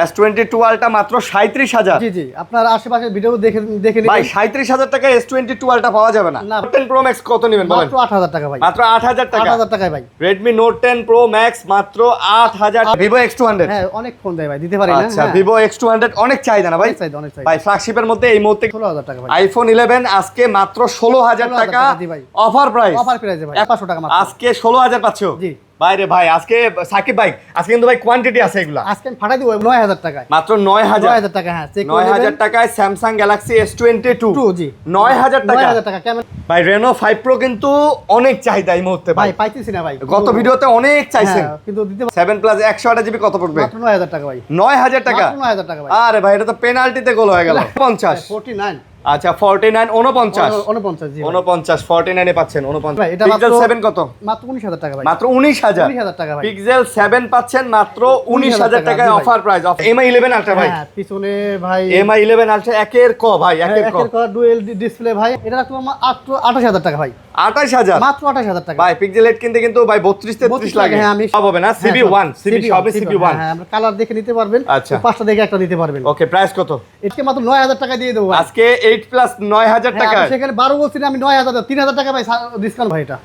S22 আলটা মাত্র 37,000। জি জি, আপনার আশেপাশে ভিডিও দেখে দেখে নিন ভাই 37,000 টাকায় S22 আলটা পাওয়া যাবে না। না। Note 10 Pro Max কত নেবেন বলেন? মাত্র 8,000 টাকা ভাই। মাত্র 8,000 টাকা। 8,000 টাকায় ভাই। Redmi Note 10 Pro Max মাত্র 8,000। Vivo X200। হ্যাঁ, অনেক ফোন দেয় ভাই, দিতে পারি না। আচ্ছা, হ্যাঁ। Vivo X200 অনেক চাহিদা না ভাই? অনেক চাহিদা, অনেক চাহিদা। ভাই ফ্ল্যাগশিপের মধ্যে এই মুহূর্তে 16,000 টাকা ভাই। iPhone 11 আজকে মাত্র 16,000 টাকা জি ভাই। Offer price. অফার প্রাইসে ভাই, 500 টাকা মাত্র। আজকে 16,000 পাচ্ছো? জি। ভাই রে ভাই, আজকে সাকিব ভাই আজকে কিন্তু ভাই কোয়ান্টিটি আছে এগুলা। আজকে আমি ফাটাই দিব 9,000 টাকায়। মাত্র 9,000 টাকা। হ্যাঁ, চেক করে 9,000 টাকায় Samsung Galaxy S22 জি 9,000 টাকা। 9,000 টাকা কেমন ভাই Reno 5 Pro কিন্তু অনেক চাহিদা এই মুহূর্তে ভাই? ভাই। পাইতেছি না ভাই। গত ভিডিওতে অনেক চাইছেন। হ্যাঁ, কিন্তু দিতে 7 Plus 128 জিবি কত পড়বে? মাত্র 9,000 টাকা ভাই। 9,000 টাকা। মাত্র 9,000 টাকা ভাই। আরে ভাই, এটা তো পেনাল্টিতে গোল হয়ে গেল। 50। 49 আচ্ছা 49 49 49 জি ভাই। 49 49 এ পাচ্ছেন 49। ভাই, এটা Pixel মাত্র 7 কত? মাত্র 19,000 টাকা ভাই। মাত্র 19,000। 19,000 টাকা ভাই। Pixel 7 পাচ্ছেন মাত্র 19,000 টাকা, টাকায় জি ভাই। Offer price. MI 11 Ultra ভাই। হ্যাঁ, পিছনে ভাই MI 11 Ultra একের ক ভাই, একের ক। একের করা ডুয়েল ডিসপ্লে ভাই। এটা রাখবো মাত্র 28,000 টাকা ভাই। 28,000 মাত্র 28,000 টাকা ভাই। Pixel 8 কিনতে কিন্তু ভাই 32 লাগে। হ্যাঁ, আমি সব হবে না, CB1 সবই CB1। হ্যাঁ, আমরা কালার দেখে নিতে পারবেন। আচ্ছা। পাঁচটা দেখে একটা নিতে পারবেন। ওকে, প্রাইস কত? এটাকে মাত্র 9,000 টাকা দিয়ে দেবো ভাই। আজকে 8 প্লাস 9,000 হ্যাঁ, টাকা। আপনি সেখানে 12 বলছি না, আমি 9,000 3,000 টাকা ভাই ডিসকাউন্ট ভাই। এটা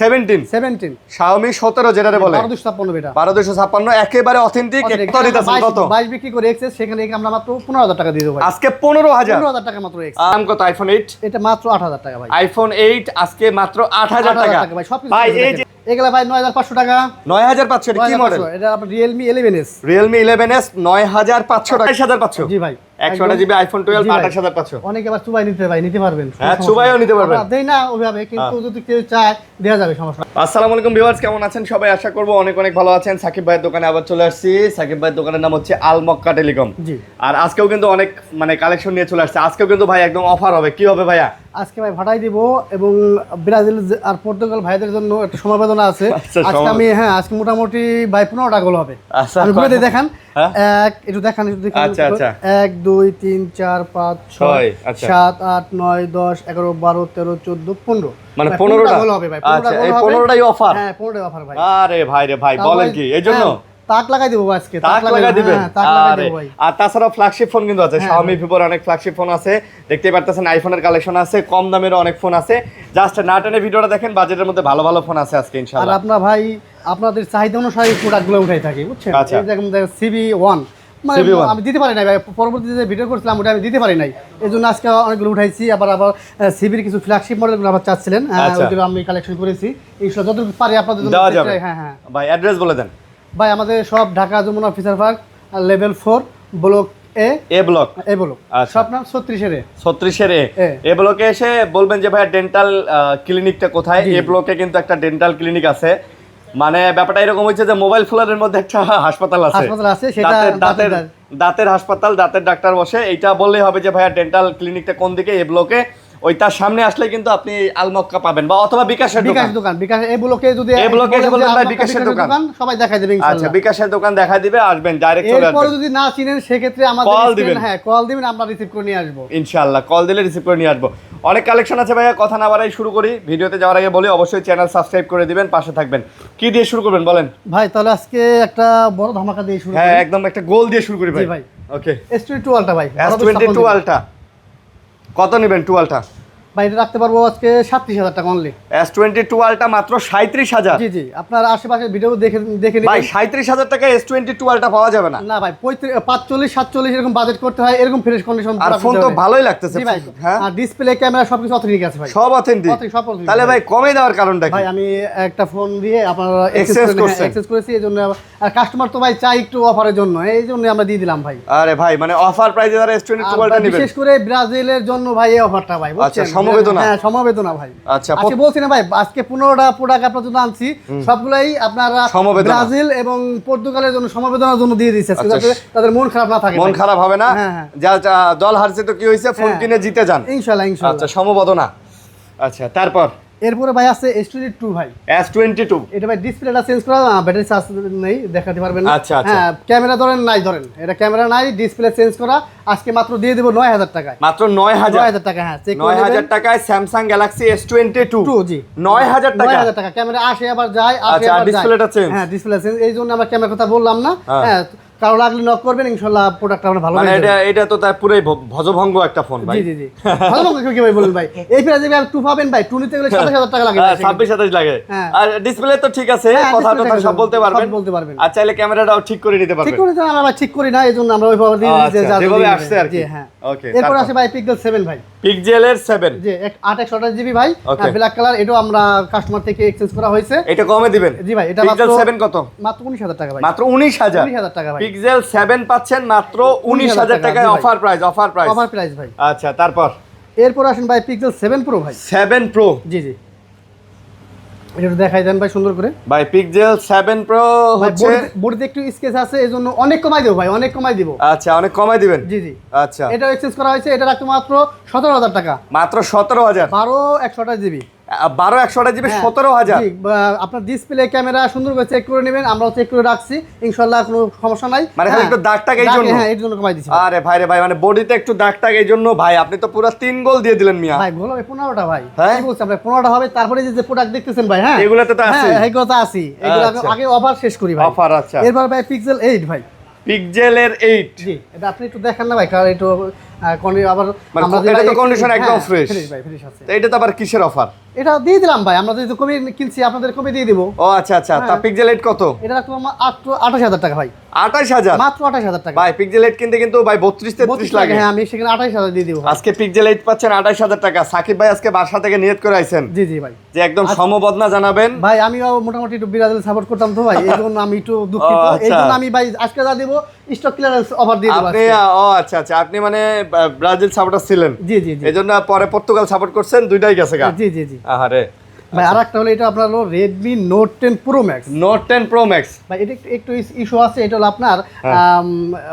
17 17 Xiaomi 17 যেটারে বলে 1256 এটা 1256 একেবারে অথেন্টিক। কত দিতেছেন কত? 22 বিক্রি করে এক্সেস, সেখানে আমরা মাত্র 15,000 টাকা দিয়ে দেবো ভাই। আজকে 15,000। 15,000 টাকা মাত্র এক্স। দাম কত iPhone 8? এটা মাত্র 8,000 টাকা ভাই। iPhone 8 আজকে মাত্র 8,000 টাকা ভাই। সব ভাই। এই যে এগুলা ভাই 9,500 টাকা। 9,500 এটা কি মডেল? 9,500 এটা আপনার Realme 11s। Realme 11s 9,500 টাকা। 28,500 জি ভাই। 100 জিবি iPhone 12 জি ভাই। 28,500। অনেকে আবার চুবাই নিতে ভাই, নিতে পারবেন। হ্যাঁ, চুবাইও নিতে পারবেন। আমরা দেই না ওইভাবে, কিন্তু যদি কেউ চায় দেয়া যাবে, সমস্যা নেই। আসসালামু আলাইকুম ভিউয়ার্স, কেমন আছেন সবাই? আশা করব অনেক অনেক ভালো আছেন। সাকিব ভাইয়ের দোকানে আবার চলে আসছি। সাকিব ভাইয়ের দোকানের নাম হচ্ছে আল মক্কা টেলিকম। জি। আর আজকেও কিন্তু অনেক কালেকশন নিয়ে চলে আসছে। আজকেও কিন্তু ভাই একদম অফার হবে। কি হবে ভাইয়া? আজকে ভাই ভাটাই দিব, এবং ব্রাজিল আর পর্তুগাল ভাইদের জন্য একটা সমবেদনা আছে। আচ্ছা, আজকে আমি আজকে মোটামুটি ভাই 15টা গোল হবে। আচ্ছা, আমি ঘুরে দেখান। হ্যাঁ? একটু দেখান, একটু দেখান। আচ্ছা, আচ্ছা। 1 2 3 4 5 6 আচ্ছা। 7 8 9 10 11 12 13 14 15 মানে ভাই, 15টা গোল হবে ভাই। আচ্ছা, 15টা এই গোল হবে। 15টাই অফার। হ্যাঁ, 15টাই অফার ভাই। আরে ভাই রে ভাই, তাও বলেন ভাই, কি এই জন্য? হ্যাঁ, তাক লাগাই দেবো আজকে। তাক লাগাই দিবেন? হ্যাঁ, তাক লাগাই আরে, দেবো ভাই। আর তাছাড়া ফ্ল্যাগশিপ ফোন কিন্তু আছে। হ্যাঁ, Xiaomi Vivo অনেক ফ্ল্যাগশিপ ফোন আছে, দেখতেই পারতেছেন। আইফোনের কালেকশন আছে, কম দামেরও অনেক ফোন আছে। জাস্ট না টেনে ভিডিওটা দেখেন, বাজেটের মধ্যে ভালো ভালো ফোন আছে আজকে আর ইনশাআল্লাহ। আপনার ভাই আপনাদের চাহিদা অনুসারে প্রোডাক্টগুলো উঠাই থাকি, বুঝছেন? আচ্ছা। এই দেখুন CB1 মানে CB1 আমি দিতে পারি নাই ভাই, পরবর্তীতে যে ভিডিও করছিলাম ওটা আমি দিতে পারি নাই, এই জন্য আজকে অনেকগুলো উঠাইছি। আবার সিবির কিছু ফ্ল্যাগশিপ মডেলগুলো আবার চাচ্ছিলেন, আচ্ছা। ওইগুলো আমি কালেকশন করেছি। ইনশাআল্লাহ যতটুকু পারি আপনাদের জন্য দেওয়া যাবে। হ্যাঁ হ্যাঁ ভাই অ্যাড্রেস বলে দেন। ভাই, আমাদের সব Dhaka Jamuna officer park level 4 block A block. A block. আচ্ছা। সব নাম 36 এর 36 এ এ। এ ব্লকে এসে বলবেন যে ভাই ডেন্টাল ক্লিনিকটা কোথায়। এ ব্লকে কিন্তু একটা ডেন্টাল ক্লিনিক আছে। মানে ব্যাপারটা এরকম হচ্ছে যে মোবাইল ফোনের মধ্যে একটা হাসপাতাল আছে, সেটা দাঁতের হাসপাতাল, দাঁতের ডাক্তার বসে। এইটা বললেই হবে যে ভাইয়া ডেন্টাল ক্লিনিকটা কোন দিকে, এ ব্লকে। ওই তার সামনে আসলে কিন্তু আপনি আল মক্কা পাবেন, বা অথবা বিকাশের দোকান। বিকাশ এই ব্লকে যদি এই ব্লকে এসে বলবেন ভাই বিকাশের দোকান, সবাই দেখাই দেবে আচ্ছা ইনশাআল্লাহ। বিকাশের দোকান দেখা দিবে, আসবেন ডাইরেক্ট চলে এরপরে আসবেন। যদি না চিনেন সেক্ষেত্রে আমাদের কল দিবেন। হ্যাঁ, কল দিবেন, আমরা রিসিভ করে নিয়ে আসবো ইনশাআল্লাহ কল দিলে রিসিভ করে নিয়ে আসবো। অনেক কালেকশন আছে ভাইয়া, কথা না বাড়াই শুরু করি। ভিডিওতে যাওয়ার আগে বলি অবশ্যই চ্যানেল সাবস্ক্রাইব করে দিবেন, পাশে থাকবেন। কি দিয়ে শুরু করবেন বলেন ভাই? তাহলে আজকে একটা বড় ধামাকা দিয়ে শুরু হ্যাঁ, করি। একদম একটা গোল দিয়ে শুরু করি ভাই। জি ভাই। ওকে, S22 আলট্রা ভাই। S22 আলট্রা কত নেবেন? 2 আলট্রা ভাই এটা রাখতে পারবো আজকে 37,000 টাকা অনলি। S22 আলট্রা মাত্র 37,000। জি জি, আপনার আশেপাশে ভিডিও দেখে নিন ভাই 37,000 টাকায় S22 আলট্রা পাওয়া যাবে না। না ভাই, 45 47 এরকম বাজেট করতে হয়, এরকম ফ্রেশ কন্ডিশন। আর ফোন তো ভালোই লাগতেছে। জি ভাই। হ্যাঁ, আর ডিসপ্লে ক্যামেরা সবকিছু অথেন্টিক আছে ভাই, সব অথেন্টিক। সব authentic তাহলে ভাই কমে দেওয়ার কারণটা কি? ভাই আমি একটা ফোন দিয়ে আপনারা Exchange এক্সচেঞ্জ করেছি, এই জন্য। আর কাস্টমার তো ভাই চাই একটু অফারের জন্য, এই জন্য আমরা দিয়ে দিলাম ভাই। আরে ভাই মানে অফার প্রাইসে যারা S22 আর আলট্রা ভাই নেবেন, বিশেষ করে ব্রাজিলের জন্য ভাই এই অফারটা ভাই, আচ্ছা, বুঝছেন? সমবেদনা। হ্যাঁ, সমবেদনা ভাই। আচ্ছা, আজকে বলছি না ভাই, আজকে 15টা প্রোডাক্ট আপনার জন্য আনছি, সবগুলাই আপনারা সমবেদনা। ব্রাজিল এবং পর্তুগালের জন্য সমবেদনার জন্য দিয়ে দিচ্ছি, আচ্ছা, যাতে তাদের মন খারাপ না থাকে। মন খারাপ হবে না। হ্যাঁ, হ্যাঁ। যা দল হারছে তো কি হয়েছে, ফোন হ্যাঁ। কিনে জিতে যান ইনশাআল্লাহ আচ্ছা, ইনশাআল্লাহ। সমবেদনা। আচ্ছা, তারপর এরপরে ভাই আছে S22 ভাই। S22 এটা ভাই ডিসপ্লেটা চেঞ্জ করা, ব্যাটারি চার্জ নেই, দেখাতে পারবেন না। আচ্ছা, আচ্ছা। হ্যাঁ, ক্যামেরা ধরেন নাই, ধরেন এটা ক্যামেরা নাই, ডিসপ্লে চেঞ্জ করা। আজকে মাত্র দিয়ে দেব 9,000 টাকায়। মাত্র 9,000 টাকা। হ্যাঁ, চেক করে 9,000 টাকায় Samsung Galaxy S22 জি 9,000 টাকা। 9,000 টাকা। ক্যামেরা আসে আবার যায়, আসে আচ্ছা, আবার যায়। ডিসপ্লেটা চেঞ্জ। হ্যাঁ, ডিসপ্লে চেঞ্জ, এই জন্য আমরা ক্যামেরার কথা বললাম না। হ্যাঁ। হ্যাঁ, কারো লাগলে নক করবেন, ইনশাআল্লাহ প্রোডাক্টটা আমরা ভালো মানে পেয়ে যাবেন। এটা তো তার পুরোই ভজভঙ্গ একটা ফোন ভাই। জি জি জি ভালো মতো কি ভাই বলুন ভাই, এই প্রাইসে আপনি 2 পাবেন ভাই, 2 নিতে গেলে 27000 টাকা লাগে ভাই। 26-27 লাগে। হ্যাঁ। আর ডিসপ্লে তো ঠিক আছে, হ্যাঁ, কথা display টথা ঠিক সব আছে, বলতে পারবেন। সব বলতে পারবেন। আর চাইলে ক্যামেরাটাও ঠিক করে নিতে ঠিক পারবেন। করে তো আমরা ঠিক করি না, এজন্য আমরা ওইভাবে দিয়ে দিই যে আচ্ছা, যা যেভাবে আসছে আর কি। জি হ্যাঁ। ওকে, এরপর তারপর? আসে ভাই পিক্সেল 7 ভাই। পিক্সেলের 7। জি 8 জিবি ভাই, Okay. ব্ল্যাক কালার, এটাও আমরা কাস্টমার থেকে এক্সচেঞ্জ করা হয়েছে। এটা কমে দিবেন? জি ভাই, এটা পিক্সেল মাত্র 7 কত? মাত্র 19000 টাকা ভাই। মাত্র 19000 টাকা ভাই। পিক্সেল 7 পাচ্ছেন মাত্র 19000 টাকায়, জি ভাই। Offer price, offer price. Offer price ভাই। আচ্ছা, তারপর? এরপর আসেন ভাই পিক্সেল 7 প্রো ভাই। 7 প্রো। জি জি এটা দেখাই দেন ভাই সুন্দর করে। ভাই পিক্সেল 7 প্রো হচ্ছে বডিতে একটু স্কেচ আছে, এজন্য অনেক কমাই দেব ভাই, অনেক কমাই দিব। আচ্ছা, অনেক কমাই দিবেন? জি জি আচ্ছা, এটা এক্সচেঞ্জ করা হয়েছে, এটা রাখতে মাত্র 17000 টাকা। মাত্র 17000। 12 128 জিবি। 12 128 জিবি হ্যাঁ, 17000। জি, আপনার ডিসপ্লে ক্যামেরা সুন্দর করে চেক করে নেবেন, আমরাও চেক করে রাখছি, ইনশাআল্লাহ কোনো সমস্যা নাই। মানে খালি একটু দাগ টাগ এই জন্য? হ্যাঁ, এর জন্য কমাই দিছি। আরে ভাই রে ভাই, মানে বডিতে একটু দাগ টাগ এই জন্য ভাই, আপনি তো পুরো 3 গোল দিয়ে দিলেন মিয়া। ভাই গোল হবে 15টা ভাই। হ্যাঁ? কি বলছেন আপনি, 15টা হবে, তারপরে যে প্রোডাক্ট দেখতেছেন ভাই, হ্যাঁ এগুলোতে তো আছে। হ্যাঁ, এগুলো তো আছে, এগুলো আচ্ছা। আগে অফার শেষ করি ভাই। অফার, আচ্ছা। এরপর ভাই পিক্সেল 8 ভাই। পিক্সেলের 8। জি এটা আপনি একটু দেখেন না ভাই, কারণ একটু আবার মানে আমরা যে এটা তো ভাই condition হ্যাঁ, একদম fresh। ভাই ফ্রেশ আছে। তো এটা তো আবার কিসের অফার? এটা দিয়ে দিলাম ভাই, আমরা যদি কমে কিনছি আপনাদের কমে দিয়ে দিব। ও আচ্ছা আচ্ছা, তা হ্যাঁ। পিক্সেল 8 কত? এটা রাখবো মাত্র 28000 টাকা ভাই। 28000? মাত্র 28000 টাকা ভাই পিক্সেল 8 কিনতে কিন্তু ভাই 32-33 লাগে। হ্যাঁ, আমি সেখানে 28000 দিয়ে দিব। আজকে পিক্সেল 8 পাচ্ছেন 28000 টাকা। সাকিব ভাই আজকে বাসা থেকে নিয়ত করে আইছেন জি জি ভাই। যে একদম সমবদনা জানাবেন। ভাই আমিও মোটামুটি একটু ব্রাজিল সাপোর্ট করতাম তো ভাই, এই জন্য আমি একটু দুঃখিত। ও, আচ্ছা। এই জন্য আমি ভাই আজকে যা দিব স্টক ক্লিয়ারেন্স অফার দিয়ে দেব আপনি আজকে। ও আচ্ছা আচ্ছা, আপনি মানে ব্রাজিল সাপোর্টার ছিলেন, জি জি জি এজন্য পরে পর্তুগাল সাপোর্ট করছেন, দুইটাই গেছে গা। জি জি জি আহারে। ভাই আরেকটা হলো এটা আপনার হলো Redmi Note 10 Pro Max। Note 10 pro max. ভাই এটা একটু ইস্যু আছে, এটা হলো আপনার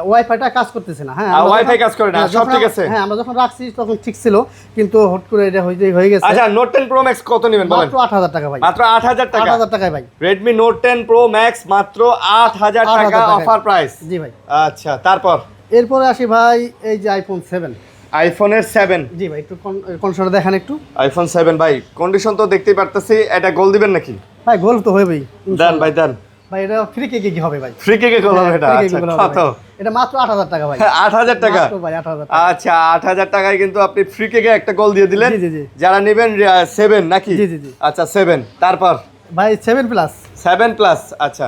ওয়াইফাইটা কাজ করতেছে না। হ্যাঁ, Wi-Fi কাজ করে না, হ্যাঁ, সব যখন ঠিক আছে? হ্যাঁ, আমরা যখন রাখছি তখন ঠিক ছিল, কিন্তু হট করে এটা হয়ে গেছে। আচ্ছা, নোট 10 প্রো ম্যাক্স কত নেবেন বলেন? মাত্র 8000 টাকা ভাই। মাত্র 8000 টাকা। 8000 টাকায় ভাই। Redmi Note 10 Pro Max মাত্র 8000 টাকা 8000 টাকায়। Offer price. জি ভাই। আচ্ছা, তারপর? এরপরে আসি ভাই এই যে আইফোন 7। আইফোনের 7। জি ভাই একটু কনসোলটা দেখেন একটু। আইফোন 7 ভাই কন্ডিশন তো দেখতেই পারতেছি, এটা গোল দিবেন নাকি? ভাই গোল তো হবেই। দেন ভাই দেন। ভাই এটা ফ্রি কে কি হবে ভাই? ফ্রি কেকে গোল হবে এটা? Free আচ্ছা, cake গুলো হবে কত? ভাই। এটা মাত্র 8000 টাকা ভাই। 8000 টাকা? মাত্র ভাই 8000 টাকা। আচ্ছা, 8000 টাকায় কিন্তু আপনি ফ্রি কেকে একটা গোল দিয়ে দিলেন। জি, জি, জি। যারা নেবেন 7 নাকি? জি, জি, জি। আচ্ছা 7, তারপর? ভাই 7 প্লাস। 7 প্লাস, আচ্ছা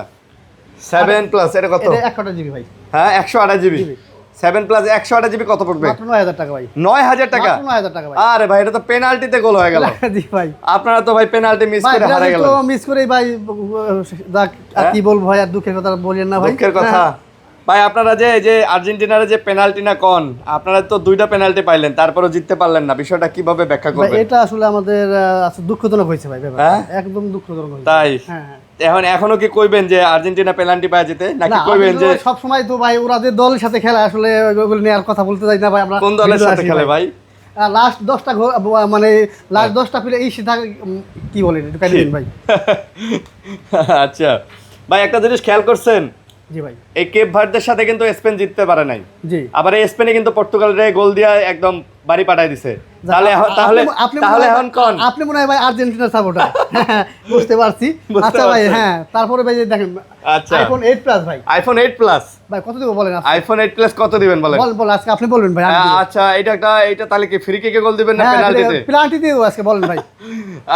7 প্লাস এটা কত? এটা 128 জিবি ভাই। হ্যাঁ 128 জিবি। জিবি। 7 প্লাস 128 জিবি কত পড়বে? মাত্র 9000 টাকা ভাই। 9000 টাকা? মাত্র 9000 টাকা ভাই। আরে ভাই, এটা তো পেনাল্টিতে গোল হয়ে গেল। জি ভাই। আপনারা তো ভাই পেনাল্টি মিস ভাই করে হারে ব্রাজিল গেলেন। তো মিস করেই ভাই যাক, আর কি বলবো ভাই, আর দুঃখের কথা বলেন না ভাই। দুঃখের কথা হ্যাঁ। ভাই, আপনারা যে এই যে আর্জেন্টিনার যে পেনাল্টি না কোন, আপনারা তো 2টা পেনাল্টি পাইলেন, তারপরেও জিততে পারলেন না, বিষয়টা কিভাবে ব্যাখ্যা ভাই করবেন? এটা আসলে আমাদের দুঃখজনক হয়েছে ভাই ব্যাপারটা। হ্যাঁ? একদম দুঃখজনক হয়েছে। তাই? হ্যাঁ হ্যাঁ। এখনো কি কইবেন যে আর্জেন্টিনা পেনাল্টি পায় জিতে, নাকি না, কইবেন যে সব সময় তো ভাই ওরা যে দলের সাথে খেলে আসলে ওগুলো নিয়ে আর কথা বলতে চাই না ভাই আমরা। কোন দলের সাথে খেলে ভাই? লাস্ট 10টা মানে লাস্ট 10টা প্লেয়ার এই সেটা কি বলেন একটু কাটি দিন ভাই। আচ্ছা ভাই, একটা জিনিস খেয়াল করছেন, জি ভাই। এই কেপ ভার্দের সাথে কিন্তু স্পেন জিততে পারে নাই, জি আবার এই স্পেনে কিন্তু পর্তুগালের গোল দিয়ে একদম বাড়ি পাঠায় দিছে। তাহলে তাহলে তাহলে এখন কোন? আপনি মনে হয় ভাই আর্জেন্টিনার সাপোর্টার। বুঝতে পারছি। বুঝতে আচ্ছা ভাই, পারছেন। হ্যাঁ তারপরে ভাই যে দেখেন আচ্ছা, আইফোন 8 প্লাস ভাই। আইফোন 8 প্লাস ভাই কত দেব বলেন আপনি? আইফোন 8 প্লাস কত দিবেন বলেন? বল আজকে আপনি বলবেন ভাই। আমি দেব। আচ্ছা, এটা তাহলে কি ফ্রি কিকে গোল দিবেন না হ্যাঁ পেনাল্টিতে? পেনাল্টি দেব আজকে, বলেন ভাই।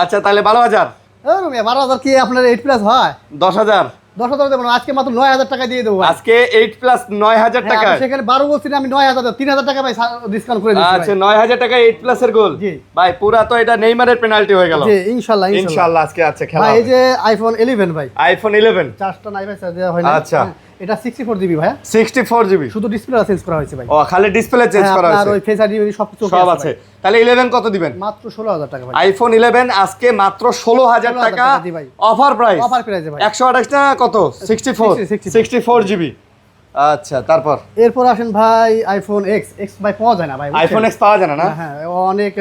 আচ্ছা, তাহলে 12000? 12,000 কি আপনার 8 প্লাস হয়? 10000? 10,000 দেবো না, আজকে মাত্র 9,000 টাকা দিয়ে দেবো ভাই। আজকে 8 প্লাস 9000 হ্যাঁ, টাকা? আপনি সেখানে 12 বলছি না, আমি 9,000 3,000 টাকা ভাই ডিসকাউন্ট করে দিচ্ছি আচ্ছা, ভাই। 9000 টাকা 8 প্লাসের গোল? জি। ভাই পুরা তো এটা নেইমারের পেনাল্টি হয়ে গেল। জি ইনশাআল্লাহ ইনশাআল্লাহ। ইনশাআল্লাহ আজকে আছে খেলা ভাই এই হবে। যে আইফোন 11 ভাই, আইফোন 11 চার্জটা নাই ভাই, চার্জ দেওয়া হয় না। আচ্ছা। হ্যাঁ, এটা 64 জিবি ভাই, 64 জিবি? শুধু ডিসপ্লে চেঞ্জ করা হয়েছে ভাই। ও খালি ডিসপ্লে চেঞ্জ হ্যাঁ, করা আপনার ওই হয়েছে? ফেস আইডি সব কিছু সব আছে। তাহলে 11 কত দিবেন? মাত্র 16,000 টাকা ভাই। আইফোন 11 আজকে মাত্র 16000 টাকা জি ভাই। Offer price. অফার প্রাইসে ভাই। 128 না কত? 64 জিবি। আচ্ছা, তারপর? এরপর আসেন ভাই আইফোন এক্স ভাই পাওয়া যায় না ভাই। আইফোন এক্স পাওয়া যায় না না? হ্যাঁ অনেক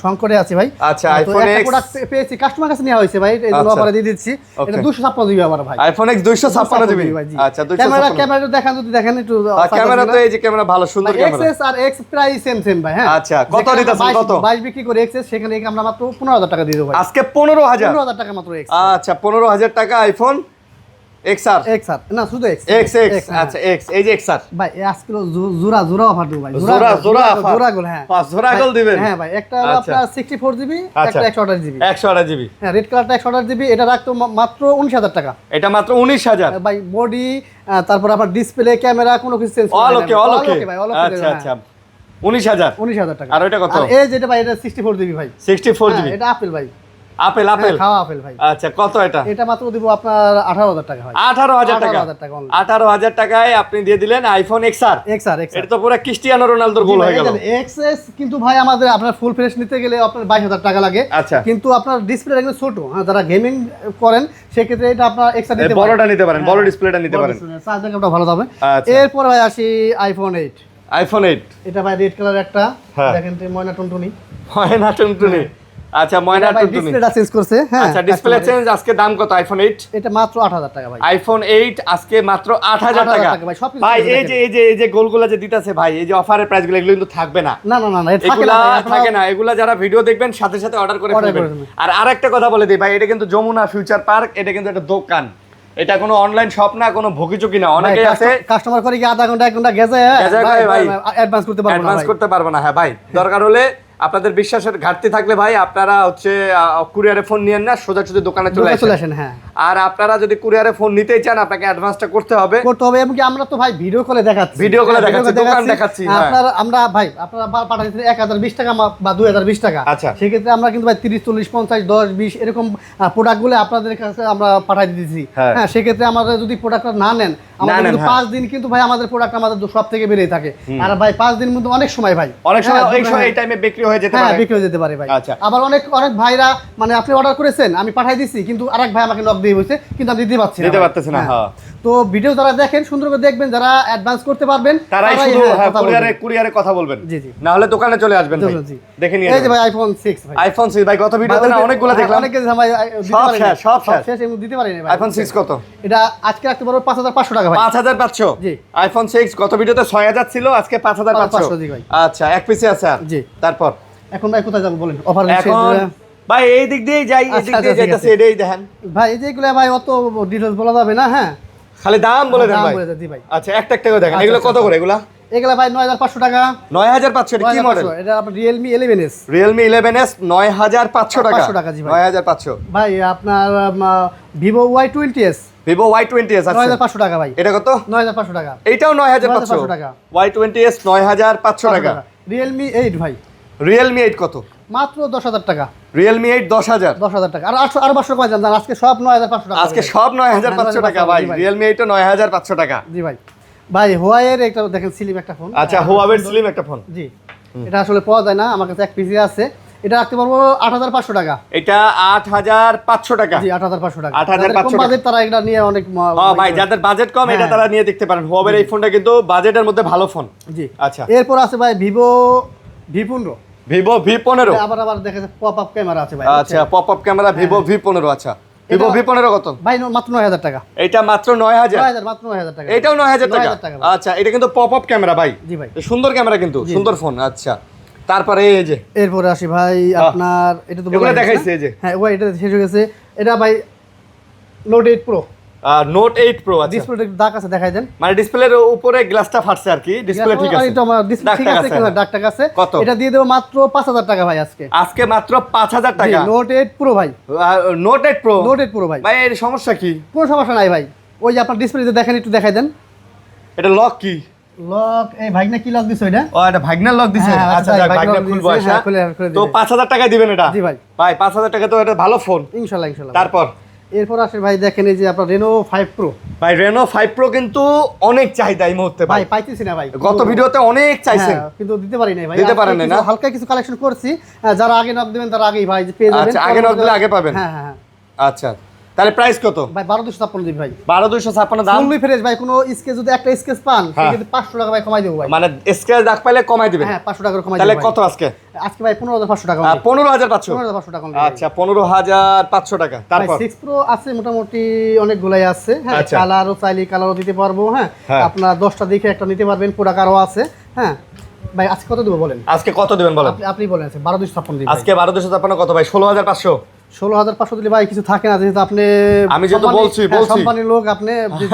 সংকটে আছে ভাই। আচ্ছা, তো আইফোন একটা এক্স প্রোডাক্ট পেয়েছি, কাস্টমার কাছে নেওয়া হয়েছে ভাই, এই জন্য আচ্ছা। অফারে দিয়ে দিচ্ছি। Okay. এটা 256 জিবি আবার ভাই। IPhone x 256 GB? ভাই, জি। আচ্ছা, ক্যামেরা দেখেন, যদি দেখেন একটু ক্যামেরা তো এই যে ক্যামেরা ভালো, সুন্দর ক্যামেরা। এক্সএস আর এক্স প্রাইস সেম ভাই। হ্যাঁ আচ্ছা, কত দিতেছেন কত? 22 বিক্রি করে এক্সএস, সেখানে আমরা মাত্র 15,000 টাকা দিয়ে দেব ভাই। আজকে 15000? 15,000 টাকা মাত্র এক্স। আচ্ছা, 15000 টাকা আইফোন এক্সআর এক্সআর না শুধু এক্স এক্স এক্স আচ্ছা এক্স এই যে এক্সআর ভাই আজকে জোড়া জোড়া অফার দেব ভাই জোড়া অফার জোড়া গোল হ্যাঁ জোড়া গোল দিবেন হ্যাঁ ভাই একটা হলো আপনার 64 জিবি একটা 128 জিবি 128 জিবি হ্যাঁ রেড কালারটা 128 জিবি এটা রাখতো মাত্র 19000 টাকা এটা মাত্র 19000 ভাই বডি তারপর আপনার ডিসপ্লে ক্যামেরা কোনো কিছু চেঞ্জ অল ওকে ভাই অল ওকে আচ্ছা আচ্ছা 19000 টাকা আর ওটা কত আর এই যেটা ভাই এটা 64 জিবি ভাই 64 জিবি এটা আপেল ভাই আপেল আপেল খাওয়া আপেল ভাই আচ্ছা কত এটা এটা মাত্র দিব আপনার 18000 টাকা ভাই 18000 টাকা 18,000 only। 18000 টাকায় আপনি দিয়ে দিলেন আইফোন এক্সআর এক্সআর এটা তো পুরো ক্রিস্টিয়ানো রোনালদোর গোল হয়ে গেল এক্সএস কিন্তু ভাই আমাদের আপনার ফুল ফ্রেশ নিতে গেলে আপনার 22000 টাকা লাগে আচ্ছা কিন্তু আপনার ডিসপ্লেটা কিন্তু ছোট হ্যাঁ যারা গেমিং করেন সেক্ষেত্রে এটা আপনার এক্সআর নিতে পারেন বড়টা নিতে পারেন বড় ডিসপ্লেটা নিতে পারেন চার্জ ব্যাকআপটা ভালো হবে আচ্ছা। এরপর ভাই আসি আইফোন 8 আইফোন 8 এটা ভাই রেড কালার একটা হ্যাঁ। দেখেন তো ময়না টুনটুনি ময়না টুনটুনি আচ্ছা ময়না ভাই টুনটুনি ডিসপ্লেটা চেঞ্জ করছে হ্যাঁ আচ্ছা ডিসপ্লে চেঞ্জ আজকে দাম কত আইফোন 8 এটা মাত্র 8000 টাকা ভাই আইফোন 8 আজকে মাত্র 8000 টাকা 8,000 টাকা ভাই, সবকিছু ভাই দেখেন। এই যে গোলগুলা যে দিতাছে ভাই এই যে অফারের প্রাইসগুলো এগুলো কিন্তু থাকবে না না না না না এটা থাকে এগুলা না ভাই, আপনারা- থাকে না এগুলা যারা ভিডিও দেখবেন সাথে সাথে অর্ডার করে Order ফেলবেন করে ফেলবেন। আর আরেকটা কথা বলে দিই ভাই এটা কিন্তু যমুনা ফিউচার পার্ক এটা কিন্তু একটা দোকান এটা কোনো অনলাইন শপ না কোনো ভোগিচুকি না অনেকেই আছে কাস্টমার করে কি আধা ঘন্টা 1 ঘন্টা গেছে গেছে ভাই অ্যাডভান্স করতে পারবো না অ্যাডভান্স ভাই। করতে পারবো না হ্যাঁ ভাই দরকার হলে আপনাদের বিশ্বাসের ঘাটতি থাকলে ভাই আপনারা হচ্ছে কুরিয়ারে ফোন নিয়েন না সোজাসুজি দোকানে চলে চলে আসেন আসেন হ্যাঁ আর আপনারা যদি কুরিয়ারে ফোন নিতেই চান আপনাকে অ্যাডভান্সটা করতে হবে করতে হবে এবং কি আমরা তো ভাই ভিডিও কলে দেখাচ্ছি Video call এ হ্যাঁ, দেখাচ্ছি, video call দোকান দেখাচ্ছি, হ্যাঁ। আপনারা আমরা ভাই আপনারা পাঠাচ্ছেন 1020 টাকা বা 2020 টাকা আচ্ছা। সেক্ষেত্রে আমরা কিন্তু ভাই 30 40 50 10 20 এরকম প্রোডাক্টগুলো আপনাদের কাছে আমরা পাঠাই দিতেছি হ্যাঁ। হ্যাঁ সেক্ষেত্রে আমাদের যদি প্রোডাক্টটা না নেন আমাদের নেন, কিন্তু হ্যাঁ। 5 দিন কিন্তু ভাই আমাদের প্রোডাক্ট আমাদের সব থেকে বেরিয়ে থাকে আর ভাই 5 দিন কিন্তু অনেক সময় ভাই অনেক সময় হ্যাঁ, এই সময় এই টাইমে বিক্রি হয়ে যেতে হ্যাঁ পারে বিক্রি হয়ে যেতে পারে ভাই আচ্ছা। আবার অনেক অনেক ভাইরা মানে আপনি অর্ডার করেছেন আমি পাঠাই দিছি কিন্তু আরেক ভাই আমাকে নক দিয়ে বসে কিন্তু আমি দিতে পারছি না দিতে ভাই। পারতেছি না, হ্যাঁ। তো ভিডিও যারা দেখেন সুন্দর করে দেখবেন যারা অ্যাডভান্স করতে পারবেন তারাই শুধু হ্যাঁ, কথা বলবেন। কুরিয়ারে কথা বলবেন জি, জি। না হলে দোকানে চলে আসবেন ভাই জি। দেখে নিয়ে এই যে ভাই আইফোন 6 ভাই আইফোন 6 ভাই গত ভিডিওতে না অনেকগুলো দেখলাম অনেকে ভাই দিতে সব পারেনি। শেষ, সব শেষ। শেষ এমন দিতে পারিনি ভাই আইফোন 6 কত এটা আজকে রাখতে পারবো 5500 টাকা ভাই 5500 জি। আইফোন 6 গত ভিডিওতে 6000 ছিল আজকে 5500 জি ভাই। আচ্ছা এক পিসে আছে আর জি। তারপর এখন ভাই কোথায় যাব বলেন অফার এখন ভাই এই দিক দিয়েই যাই এই দিক আচ্ছা, দিয়ে আচ্ছা, ঠিক যাইতাছে আছে। এটাই দেখেন ভাই এই যেগুলো ভাই অত ডিটেইলস বলা যাবে না হ্যাঁ খালি দাম বলে দেন দাম ভাই বলে দেন, জি ভাই। আচ্ছা একটা একটা করে দেখেন আচ্ছা, এগুলো কত আচ্ছা। করে এগুলা এগুলা ভাই 9500 টাকা 9500 এটা কি মডেল 9500 এটা আপনার Realme 11s Realme 11s 9500 টাকা 500 টাকা, জি ভাই। 9500 ভাই আপনার Vivo Y20s Vivo Y20s আছে 9500 টাকা ভাই এটা কত 9500 টাকা এইটাও 9500 9500 টাকা। Y20s 9500 টাকা Realme 8 ভাই Realme 8 কত মাত্র 10000 টাকা Realme 8 10000 10000 টাকা আর 800 আর 500 কমাই দেন আজকে সব 9500 টাকা আজকে সব 9500 টাকা ভাই জি ভাই। Realme 8 ও 9500 টাকা জি ভাই ভাই Huawei-এর একটা দেখেন স্লিম একটা ফোন আচ্ছা Huawei Slim একটা ফোন জি এটা আসলে পাওয়া যায় না আমার কাছে এক পিসি আছে এটা রাখতে পারবো 8500 টাকা এটা 8500 টাকা জি 8500 টাকা 8500 কম বাজেট তারা এটা নিয়ে অনেক হ্যাঁ ভাই যাদের বাজেট কম এটা হ্যাঁ। তারা নিয়ে দেখতে পারেন Huawei এই ফোনটা কিন্তু বাজেটের মধ্যে ভালো ফোন জি আচ্ছা এরপর আছে ভাই Vivo V15 Vivo V15 আবার দেখেন পপ আপ ক্যামেরা আছে ভাই আচ্ছা pop up camera Vivo V15 আচ্ছা Vivo এটা- V15 কত ভাই মাত্র 9000 টাকা এটা মাত্র 9000 9000 মাত্র 9000 টাকা এটাও 9000 টাকা 9000 টাকা ভাই। আচ্ছা এটা কিন্তু পপ আপ ক্যামেরা ভাই জি ভাই সুন্দর ক্যামেরা কিন্তু সুন্দর ফোন আচ্ছা তারপরে এই যে এরপরে আসি ভাই আপনার এটা তো এগুলো বলা গেছে দেখাইছে না? এই যে। হ্যাঁ ওই এটা শেষ হয়ে গেছে এটা ভাই নোট 8 প্রো নোট 8 প্রো আচ্ছা ডিসপ্লে দাগ আছে দেখাই দেন মানে ডিসপ্লের উপরে গ্লাসটা ফাটছে আর কি ডিসপ্লে ঠিক আছে এটা আমার ডিসপ্লে ঠিক দাগটা আছে কিন্তু দাগটা আছে কত? এটা দিয়ে দেব মাত্র 5000 টাকা ভাই আজকে আজকে মাত্র 5000 টাকা নোট 8 প্রো ভাই নোট 8 প্রো নোট 8 প্রো ভাই ভাই এর সমস্যা কি কোনো সমস্যা নাই ভাই ওই যে আপনার ডিসপ্লেতে দেখেন একটু দেখাই দেন এটা লক কি লক এই ভাই না কি লক দিছ এটা ও এটা ভাগনার লক দিছে হ্যাঁ, আচ্ছা ভাই, যাক ভাগনা ভাগনা lock খুলবো দিছে, আচ্ছা হ্যাঁ, খুলে তো দিবেন। 5000 টাকা দিবেন এটা জি ভাই। ভাই 5000 টাকা তো এটা ভালো ফোন ইনশাআল্লাহ ইনশাআল্লাহ তারপর এরপর আসে ভাই দেখেন এই যে আপনার Reno 5 Pro ভাই Reno 5 Pro কিন্তু অনেক চাহিদা এই মুহূর্তে ভাই ভাই পাইতেছি না ভাই গত ভিডিওতে অনেক চাইছেন হ্যাঁ, কিন্তু দিতে পারি নাই ভাই দিতে আজকে পারেন নাই কিছু না? হালকা কিছু কালেকশন করছি যারা আগে নক দিবেন তারা আগেই ভাই যে পেয়ে যাবেন আচ্ছা, আগে knock দিলে আগে পাবেন। হ্যাঁ হ্যাঁ হ্যাঁ। আচ্ছা তাহলে প্রাইস কত ভাই 12256 দিবি ভাই 12256 দাম ফুললি ফ্রেশ ভাই কোনো স্কেচ যদি একটা স্কেচ পান হ্যাঁ। সেক্ষেত্রে 500 টাকা ভাই কমাই দেবো ভাই মানে স্ক্র্যাচ দাগ পাইলে কমাই দিবেন হ্যাঁ 500 টাকা করে কমাই তাহলে দেবো কত আজকে আজকে ভাই 15500 টাকা 15500 15500 টাকা আচ্ছা 15500 টাকা তারপর 6 Pro আছে মোটামুটি অনেকগুলাই আছে হ্যাঁ আচ্ছা। কালারও চাইলে কালারও দিতে পারবো হ্যাঁ হ্যাঁ। আপনার 10টা দেখে একটা নিতে পারবেন পুরা কারও আছে হ্যাঁ ভাই আজকে কত দেবো বলেন আজকে কত দিবেন বলেন আপনি বলেন আছে 12256 দিবি আজকে 12256 কত ভাই 16500 16,500 দিলে ভাই কিছু থাকে না, যেহেতু আপনি আমি যেহেতু বলছি কোম্পানির লোক, আপনি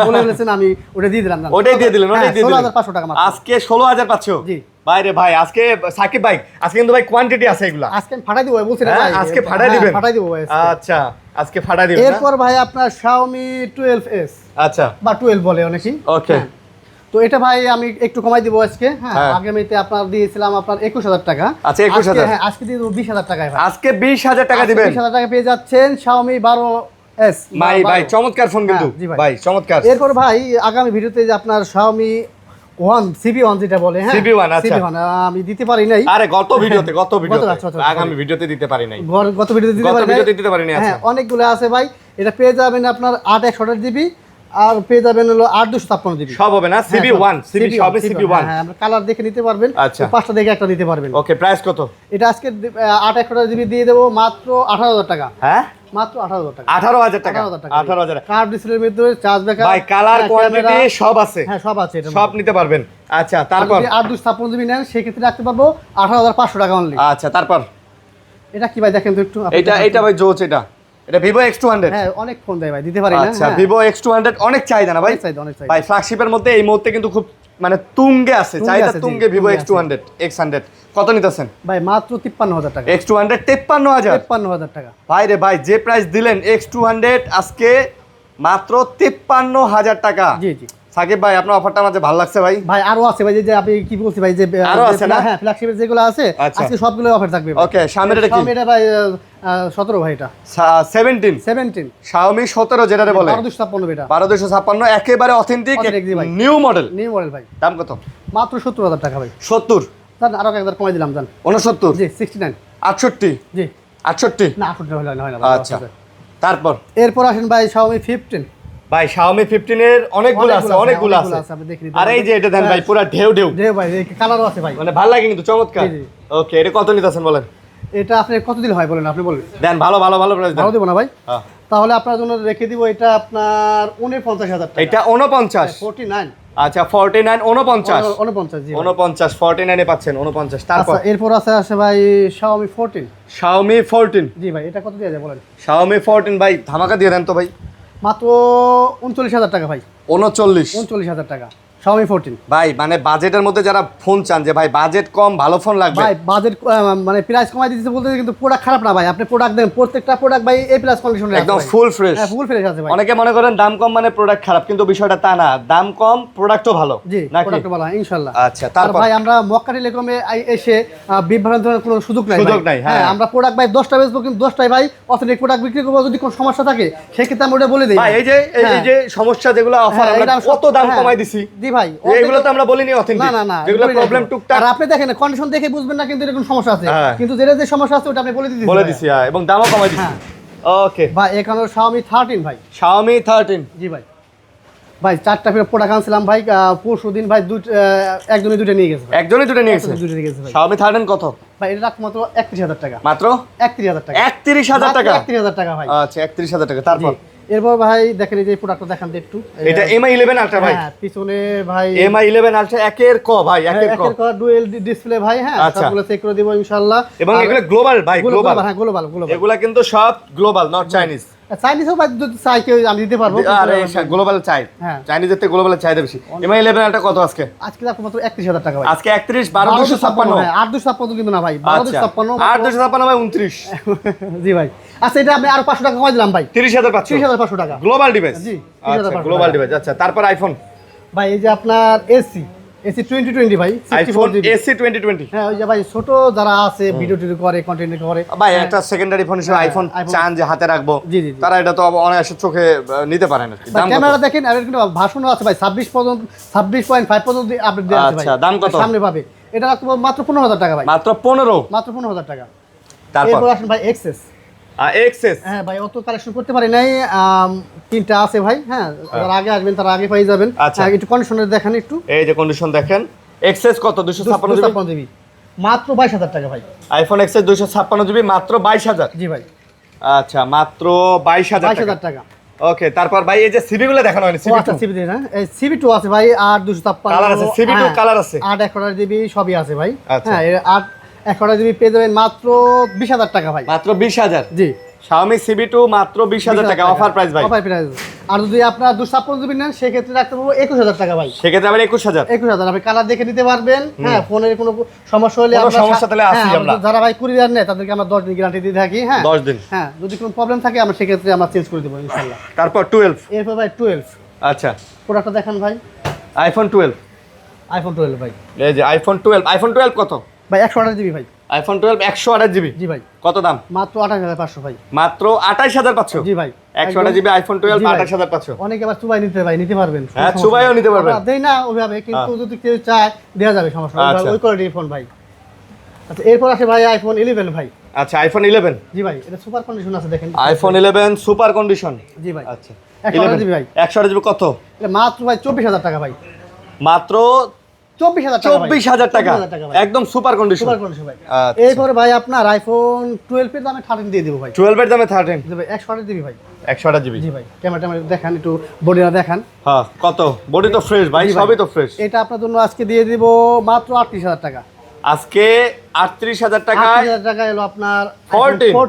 বলে বলেছেন, আমি ওটা দিয়ে দিলাম। ওটাই দিয়ে দিলেন, ওটাই দিয়ে দিলেন। 16,500 টাকা মাত্র। আজকে 16,000 পাচ্ছ? জি ভাই রে ভাই, আজকে সাকিব ভাই আজকে কিন্তু ভাই কোয়ান্টিটি আছে এগুলা, আজকে আমি ফাটাই দিব বলছি না ভাই, আজকে ফাটাই দিবেন? ফাটাই দিব ভাই। আচ্ছা আজকে ফাটাই দিবেন। এরপর ভাই আপনার Xiaomi 12s, আচ্ছা বা 12 বলে অনেকেই। ওকে, তো এটা ভাই আমি একটু কমাই দিব আজকে। হ্যাঁ, হ্যাঁ। আগামীতে আপনার দিয়েছিলাম আপনার 21,000 টাকা। আচ্ছা, 21,000। হ্যাঁ, আজকে দিয়ে দেবো 20,000 টাকায় ভাই। আজকে 20,000 টাকা দিবেন? 20,000 টাকা পেয়ে যাচ্ছেন Xiaomi 12s। ভাই ভাই চমৎকার ফোন কিন্তু, জি ভাই। ভাই চমৎকার। এরপর ভাই আগামী ভিডিওতে যে আপনার Xiaomi 1 CB1 যেটা বলে, হ্যাঁ CB1, আচ্ছা। CB1 আমি দিতে পারি নাই। আরে গত ভিডিওতে আচ্ছা, আগামী ভিডিওতে দিতে পারি নাই, গত ভিডিওতে গত ভিডিওতে দিতে পারি নাই। হ্যাঁ, আচ্ছা অনেকগুলো আছে ভাই। এটা পেয়ে যাবেন আপনার 8/128 জিবি, আর পেয়ে যাবেন হলো 8/256 জিবি। সব হবে না? CB1 Xiaomi CB1। হ্যাঁ, আমরা কালার দেখে নিতে পারবেন। আচ্ছা। পাঁচটা দেখে একটা নিতে পারবেন। ওকে, প্রাইস কত? এটা আজকে 8/128 জিবি দিয়ে দেবো মাত্র 18,000 টাকা। হ্যাঁ, মাত্র 18,000 টাকা। 18,000 টাকা। 18,000 কার্ভ ডিসপ্লের ভিতরে চার্জ ব্যাকআপ ভাই কালার কোয়ান্টিটি সব আছে। হ্যাঁ, সব আছে, এটা সব নিতে পারবেন। আচ্ছা তারপর? 8/256 জিবি নেন সেই ক্ষেত্রে রাখতে পারবো 18,500 টাকা অনলি। আচ্ছা তারপর? এটা কি ভাই দেখেন তো একটু। এটা ভাই জোচ, এটা Vivo X200। হ্যাঁ, অনেক ফোন দেয় ভাই, দিতে পারি না। আচ্ছা, হ্যাঁ। Vivo X200 অনেক চাহিদা না ভাই? অনেক চাহিদা। ভাই ফ্ল্যাগশিপের মধ্যে এই মুহূর্তে কিন্তু খুব মানে তুঙ্গে আছে, তুঙ্গে চাহিদা আছে, জি, তুঙ্গে Vivo তুঙ্গে X200 X100 কত নিতেছেন? ভাই মাত্র 53,000 টাকা। X200 53,000? 53,000 টাকা। ভাই রে ভাই, যে প্রাইস দিলেন X200 আজকে মাত্র 53,000 টাকা। জি জি সাকিব ভাই, আপনার অফারটা আমাদের ভালো লাগছে ভাই। ভাই আরো আছে ভাই, যে আপনি কি বলছি ভাই, যে আরো আছে না? হ্যাঁ, ফ্ল্যাগশিপের যেগুলো আছে আচ্ছা। আজকে সবগুলো অফার থাকবে। ওকে, সামনের এটা কি? Xiaomi এটা ভাই 17 ভাই, এটা 17 17 Xiaomi 17 যেটারে বলে 1256 এটা 1256, একেবারে অথেন্টিক Authentic, জি ভাই। New model. নিউ মডেল ভাই। দাম কত? মাত্র 70,000 টাকা ভাই। 70? জান আরো একবার কমাই দিলাম জান। 69? জি 69। 68? জি 68? না 68 হয় না ভাই। আচ্ছা তারপর? এরপর আসেন ভাই Xiaomi 15। ভাই Xiaomi 15 এর অনেকগুলো আছে, অনেকগুলো আছে। আপনি দেখে নিতে আর এই যে এটা দেন ভাই, পুরো ঢেউ জি ভাই, এই কালারও আছে ভাই। মানে ভালো লাগে কিন্তু, চমৎকার। জি, জি। ওকে, এটা কত নিতেছেন বলেন? এটা আপনি কত দিলে হয় বলেন, আপনি বলেন। দেন ভালো প্রাইস দেন। ভালো দেবো না ভাই? হ্যাঁ। তাহলে আপনার জন্য রেখে দিব এটা আপনার 49,000 টাকা। এটা 49? 49। আচ্ছা 49 49 49 জি ভাই। 49 49 এ পাচ্ছেন 49। তারপর? আচ্ছা, এরপর আছে ভাই Xiaomi 14। Xiaomi 14? জি ভাই, এটা কত দিয়ে যায় বলেন? Xiaomi 14 ভাই ধামাকা দিয়ে দেন তো ভাই। মাত্র 39,000 টাকা ভাই। 39? 39,000 টাকা Xiaomi 14 ভাই মানে বাজেটের মধ্যে যারা ফোন চান, যে ভাই বাজেট কম ভালো ফোন লাগবে, ভাই বাজেট মানে প্রাইস কমাই দিতেছে বলতে, কিন্তু প্রোডাক্ট খারাপ না ভাই। আপনি প্রোডাক্ট দেন, প্রত্যেকটা প্রোডাক্ট ভাই এই প্লাস কন্ডিশনে একদম ফুল ফ্রেশ। হ্যাঁ, ফুল ফ্রেশ আছে ভাই। অনেকে মনে করেন দাম কম মানে প্রোডাক্ট খারাপ, কিন্তু বিষয়টা তা না, দাম কম প্রোডাক্টও ভালো। জি, নাকি? প্রোডাক্ট ভালো ইনশাআল্লাহ। আচ্ছা আর তারপর? ভাই আমরা মক্কা টেলিকমে এসে বিভ্রান্তির কোনো সুযোগ নাই ভাই। হ্যাঁ। আমরা প্রোডাক্ট ভাই 10টা বেচবো, কিন্তু 10টাই ভাই অথেন্টিক প্রোডাক্ট বিক্রি করবো। যদি কোনো সমস্যা থাকে সেক্ষেত্রে আমরা ওটা বলে দিই ভাই এই যে এই যে সমস্যা যেগুলো অফার হ্যাঁ, আমরা এটা কত দাম হ্যাঁ। কমাই দিছি, জি ভাই, এগুলো তো আমরা বলিনি অথেন্টিক, না যেগুলো প্রবলেম টুকটাক। আর আপনি দেখেন কন্ডিশন দেখে বুঝবেন না কিন্তু এরকম সমস্যা আছে, হ্যাঁ। কিন্তু যেটা যে সমস্যা আছে ওটা আপনি বলে দিতেছি বলে দিছি এবং দামও কমাই দিছি। হ্যাঁ। ওকে ভাই এখানে Xiaomi 13 ভাই। Xiaomi 13? জি ভাই। ভাই 4টা প্রোডাক্ট আনছিলাম ভাই, পরশু দিন ভাই একজনই দুটো নিয়ে গেছে ভাই। একজনই দুটো নিয়ে গেছে? দুটো নিয়ে গেছে ভাই। Xiaomi 13 কত? ভাই এটা রাখ মাত্র 31,000 টাকা। মাত্র 31,000 টাকা। 31,000 টাকা? 31,000 টাকা ভাই। আচ্ছা 31,000 টাকা। তারপর? এরপর ভাই দেখেন এই যে প্রোডাক্টটা দেখান তো একটু। এটা MI 11 Ultra ভাই? হ্যাঁ, পিছনে ভাই MI 11 Ultra একের ক ভাই, একের ক। ডুয়েল ডিসপ্লে ভাই। হ্যাঁ, আচ্ছা। সবগুলো চেক করে দিব ইনশাআল্লাহ। এবং এগুলো গ্লোবাল ভাই, গ্লোবাল। হ্যাঁ, গ্লোবাল। এগুলা কিন্তু সব গ্লোবাল, নট চাইনিজ। চাইনিজও ভাই যদি চাই কেউ আমি দিতে পারবো। আর গ্লোবাল চাই, হ্যাঁ। চাইনিজের থেকে গ্লোবালের চাহিদা বেশি। MI 11 Ultra কত আজকে? আজকে রাখো মাত্র 31,000 টাকা ভাই। আজকে 31 12,256। হ্যাঁ, 8,256 কিন্তু না ভাই, আচ্ছা 12,256। 8,256 ভাই 29। জি ভাই। আচ্ছা, এটা আমি আরো 500 টাকা কমাই দিলাম ভাই। 30,000 পাচ্ছ? 30,500 টাকা গ্লোবাল ডিভাইস? জি, আচ্ছা 30,500 গ্লোবাল টাকা। ডিভাইস। আচ্ছা তারপর আইফোন? ভাই এই যে আপনার এসি 2020 ভাই, আইফোন 64 GB। এসি 2020? হ্যাঁ, ওই যে ভাই ছোট যারা আছে ভিডিও টিডিও করে, কন্টেন্ট করে ভাই একটা সেকেন্ডারি ফোন হিসেবে হ্যাঁ, আইফোন iPhone চান যে হাতে রাখবো, জি, জি, জি। তারা এটা তো অনায়াসে চোখে নিতে পারে না। দাম কত? ক্যামেরা দেখেন, আর কিন্তু ভার্সনও আছে ভাই 26 পর্যন্ত, 26.5 পর্যন্ত আপডেট দেওয়া আছে ভাই। আচ্ছা, দাম কত? সামনে পাবে। এটা রাখবো মাত্র 15,000 টাকা ভাই। মাত্র 15? মাত্র 15,000 টাকা। তারপর? এরপর আসেন ভাই এক্সেস। এক্সেস? হ্যাঁ ভাই, অত কালেকশন করতে পারি নাই, 3টা আছে ভাই। হ্যাঁ, যারা আগে আসবেন তারা আগে পেয়ে যাবেন। আচ্ছা। একটু কন্ডিশনের দেখেন একটু। এই যে কন্ডিশন দেখেন। এক্সেস কত? 256 জিবি? 256 জিবি মাত্র 22,000 টাকা ভাই। আইফোন এক্সএস 256 জিবি মাত্র 22,000? জি ভাই। আচ্ছা মাত্র 22,000 টাকা। 22,000 টাকা। ওকে তারপর ভাই এই যে সিবি গুলো দেখানো হয়নি, ও সিবি আচ্ছা, সিবি দেন। এই সিবি2 আছে ভাই, 8,256 কালার আছে, সিবি2 কালার আছে। 8/1 জিবি সবই আছে ভাই। আচ্ছা। হ্যাঁ, 8/1 জিবি পেয়ে যাবেন মাত্র 20,000 টাকা ভাই। মাত্র 20,000? জি। Xiaomi CB2 মাত্র 20,000 টাকা অফার প্রাইস ভাই। Offer price. আর যদি আপনার 256 জিবি নেন সেক্ষেত্রে রাখতে পারবো 21,000 টাকা ভাই। সেক্ষেত্রে আবার 21,000। 21,000 আপনি কালার দেখে নিতে পারবেন। হ্যাঁ, ফোনের কোনো সমস্যা হলে কোনো সমস্যা তাহলে আসি আমরা। যারা ভাই কুরিয়ার নেয় তাদেরকে আমরা 10 দিন গ্যারান্টি দিয়ে থাকি। হ্যাঁ 10 দিন। হ্যাঁ, যদি কোনো প্রবলেম থাকে আমরা সেক্ষেত্রে আমরা চেঞ্জ করে দেবো ইনশাআল্লাহ। তারপর 12। এরপর ভাই 12। আচ্ছা, প্রোডাক্টটা দেখান ভাই। আইফোন 12। আইফোন 12 ভাই। এই যে আইফোন 12। আইফোন 12 কত ভাই? 128 জিবি ভাই। IPhone 12 128 GB. জি ভাই। কত দাম? মাত্র 28,500 ভাই। মাত্র 28,500। জি ভাই। 128 জিবি আইফোন 12 জি ভাই। 28,500। অনেকে আবার চুবাই নিতে পারবেন। হ্যাঁ, চুবাইও নিতে পারবেন। আমরা দেই না ওইভাবে, কিন্তু যদি কেউ চায় দেওয়া যাবে, সমস্যা নেই। আচ্ছা। ওই কোয়ালিটির ফোন ভাই। আচ্ছা, এরপর আসে ভাই আইফোন 11 ভাই। আচ্ছা, আইফোন 11। জি ভাই, এটা সুপার কন্ডিশন আছে দেখেন। IPhone 11 super condition. জি ভাই। আচ্ছা, 128 জিবি ভাই। 128 জিবি কত? এটা মাত্র ভাই 24,000 টাকা ভাই। মাত্র 24,000 টাকা ভাই। 24,000 টাকা 24,000 টাকা ভাই। একদম সুপার কন্ডিশন। সুপার কন্ডিশন ভাই। আচ্ছা। এরপর ভাই আপনার আইফোন 12 এর দামে 13 দিয়ে দেব ভাই। 12 এর দামে 13। জি ভাই, 128 জিবি ভাই। 128 জিবি। জি ভাই, ক্যামেরা দেখান, একটু বডিটা দেখান। হ্যাঁ, কত? বডি তো ফ্রেশ ভাই, জি ভাই। সবই তো ফ্রেশ। এটা আপনার জন্য আজকে দিয়ে দিব মাত্র 38,000 টাকা। আজকে 38,000 টাকায় 38,000 টাকা এলো আপনার 14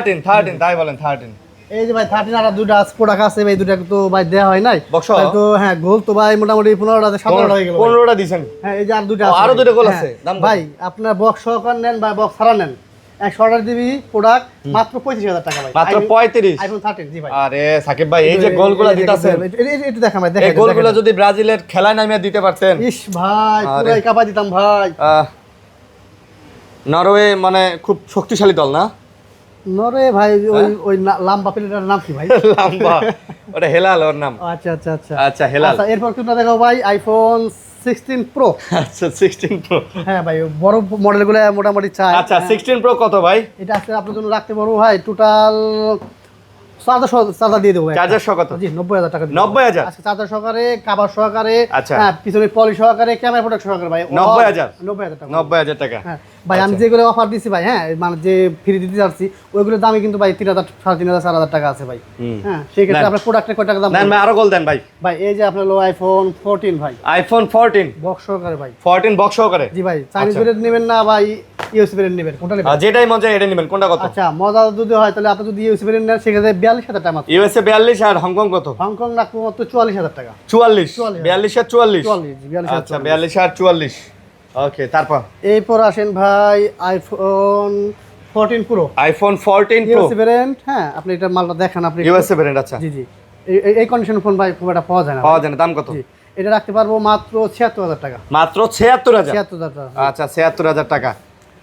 13 তাই বলেন 13। এই যে ভাই 13 আর দুটো প্রোডাক্ট আছে ভাই, দুটো তো ভাই দেওয়া হয় নাই। বক্স? তাই তো হ্যাঁ, গোল তো ভাই মোটামুটি 15টা 17টা হয়ে গেল ভাই। 15টা দিছেন। হ্যাঁ, এই যে আর দুটো ও, আছে আরো ভাই। দুটো গোল হ্যাঁ, আছে, দাম কত? ভাই আপনার বক্স সহকার নেন বা বক্স ছাড়া নেন, 128 জিবি প্রোডাক্ট মাত্র 35,000 টাকা ভাই। মাত্র 35। আইফোন 13। জি ভাই। আরে সাকিব ভাই, এই যে গোলগুলো দিতাছেন, একটু দেখা ভাই, এই দেখা গোলগুলো যদি ব্রাজিলের খেলায় নামিয়ে দিতে পারতেন। ইস ভাই, আরে। পুরাই কাপা দিতাম ভাই। নরওয়ে মানে খুব শক্তিশালী দল না? নরে ভাই, ওই লাম্বা প্লেটার নাম কি ভাই? লাম্বা, ওটা হেলাল ওর নাম। আচ্ছা আচ্ছা আচ্ছা আচ্ছা, হেলাল। আচ্ছা, এরপর কোনটা দেখাও ভাই? IPhone 16 pro. আচ্ছা, 16 প্রো। হ্যাঁ ভাই, বড় মডেলগুলো মোটামুটি চাই। আচ্ছা, 16 প্রো কত ভাই? এটা আসলে আপনার জন্য রাখতে পারবো ভাই টোটাল চার্জার দিয়ে দেবো। চার্জার সহ কত? জি, 90,000 টাকা। 90,000? আচ্ছা, চার্জার সহকারে, কভার সহকারে, আচ্ছা। হ্যাঁ, পিছনে পলি সহকারে, ক্যামেরা প্রোটেক্ট সহকারে ভাই। 90,000? 90,000 টাকা। 90,000 টাকা। হ্যাঁ ভাই, আমি যেগুলো অফার দিছি ভাই, হ্যাঁ, মানে যে ফ্রি দিতে যাচ্ছি ওইগুলোর দামই কিন্তু ভাই 3,000, 3,500, 4,000 টাকা আছে ভাই। হ্যাঁ, সেই ক্ষেত্রে নেন। আপনার প্রোডাক্টের কয় টাকা দাম? নেন ভাই, আরো গোল দেন ভাই। ভাই এই যে আপনার লো আইফোন 14 ভাই, আইফোন 14। বক্স সহকারে ভাই। 14 বক্স সহকারে। জি ভাই, চাইনিজ আচ্ছা। ভেরিয়েন্ট নেবেন না ভাই ইউএসবি ভেরিয়েন্ট নেবেন, কোনটা নেবেন? যেটাই মন চায় এটা নেবেন, কোনটা কত? আচ্ছা, মজা যদি হয় তাহলে আপনি যদি ইউএসবি ভেরিয়েন্ট নেন সেক্ষেত্রে 42,000 টাকা মাত্র। ইউএসএ 42 আর হংকং কত? হংকং রাখবো মাত্র 44,000 টাকা। 44। 44 42 আর 44। 42 আচ্ছা, 42 আর 44। ওকে, তারপর এরপর আসেন ভাই iPhone 14 pro. IPhone 14 pro USB variant. হ্যাঁ, আপনি এটা মালটা দেখান আপনি। USA variant. আচ্ছা, জি জি, এই কন্ডিশন ফোন ভাই খুব একটা পাওয়া যায় না। পাওয়া যায় না, দাম কত? জি, এটা রাখতে পারবো মাত্র 76,000 টাকা। মাত্র 76,000। 76,000 টাকা। আচ্ছা, 76,000 টাকা।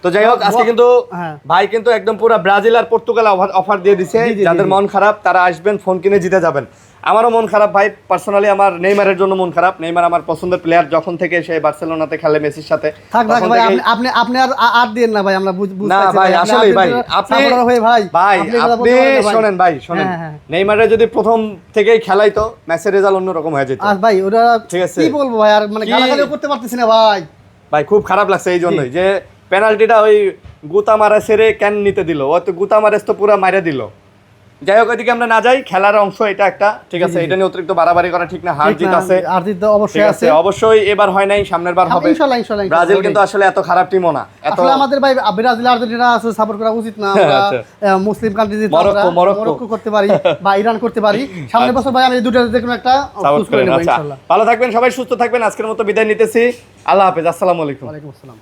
তো যাই হোক, আজকে কিন্তু হ্যাঁ। ভাই কিন্তু একদম পুরো ব্রাজিল আর পর্তুগাল অফার দিয়ে দিছে। জি, জি, যাদের জি। মন খারাপ তারা আসবেন, ফোন কিনে জিতে যাবেন। আমারও মন খারাপ ভাই, পার্সোনালি আমার নেইমারের জন্য মন খারাপ। নেইমার আমার পছন্দের প্লেয়ার, যখন থেকে সে বার্সেলোনাতে খেলে মেসির সাথে। থাক তখন ভাই, থেকেই- আপনি আর দিন না ভাই, আমরা বুঝতে না পারছি ভাই, আসলেই ভাই, আপনি হয়ে ভাই ভাই আপনি কথা আপনি বলতে পারেন না ভাই। শোনেন ভাই, শোনেন, হ্যাঁ, হ্যাঁ। নেইমারের যদি প্রথম থেকেই খেলাইতো ম্যাচের রেজাল্ট অন্যরকম হয়ে যেত। আর ভাই ওরা ঠিক আছে। কি বলবো ভাই, আর মানে কি- গালাগালিও করতে পারতেছি না ভাই। ভাই খুব খারাপ লাগছে এই জন্যই যে পেনাল্টিটা ওই গুতা মারা সেরে কেন নিতে দিল, ও তো গুতা মারেস তো পুরো মাইরা দিল। যাই হোক, ওইদিকে আমরা না যাই, খেলার অংশ এটা একটা, ঠিক আছে, এটা নিয়ে অতিরিক্ত বাড়াবাড়ি করা ঠিক না। হার ঠিক জিত না, আছে, আর জিত তো ঠিক অবশ্যই আছে, আছে। অবশ্যই এবার হয় নাই, সামনের বার হবে ইনশাআল্লাহ ইনশাআল্লাহ। ব্রাজিল কিন্তু আসলে এত খারাপ টিমও না, এত আসলে আমাদের ভাই ব্রাজিল আর্জেন্টিনা আসলে সাপোর্ট করা উচিত না। আমরা আচ্ছা। মুসলিম কান্ট্রি মরক্কো করতে পারি বা ইরান করতে পারি। সামনের বছর ভাই আমি দুটো দেখুন একটা সাপোর্ট চুজ করে করেন। নেব আচ্ছা, ইনশাআল্লাহ। ভালো থাকবেন সবাই, সুস্থ থাকবেন। আজকের মতো বিদায় নিতেছি। আল্লাহ হাফেজ, আসসালামু আলাইকুম। ওয়ালাইকুম আসসালাম।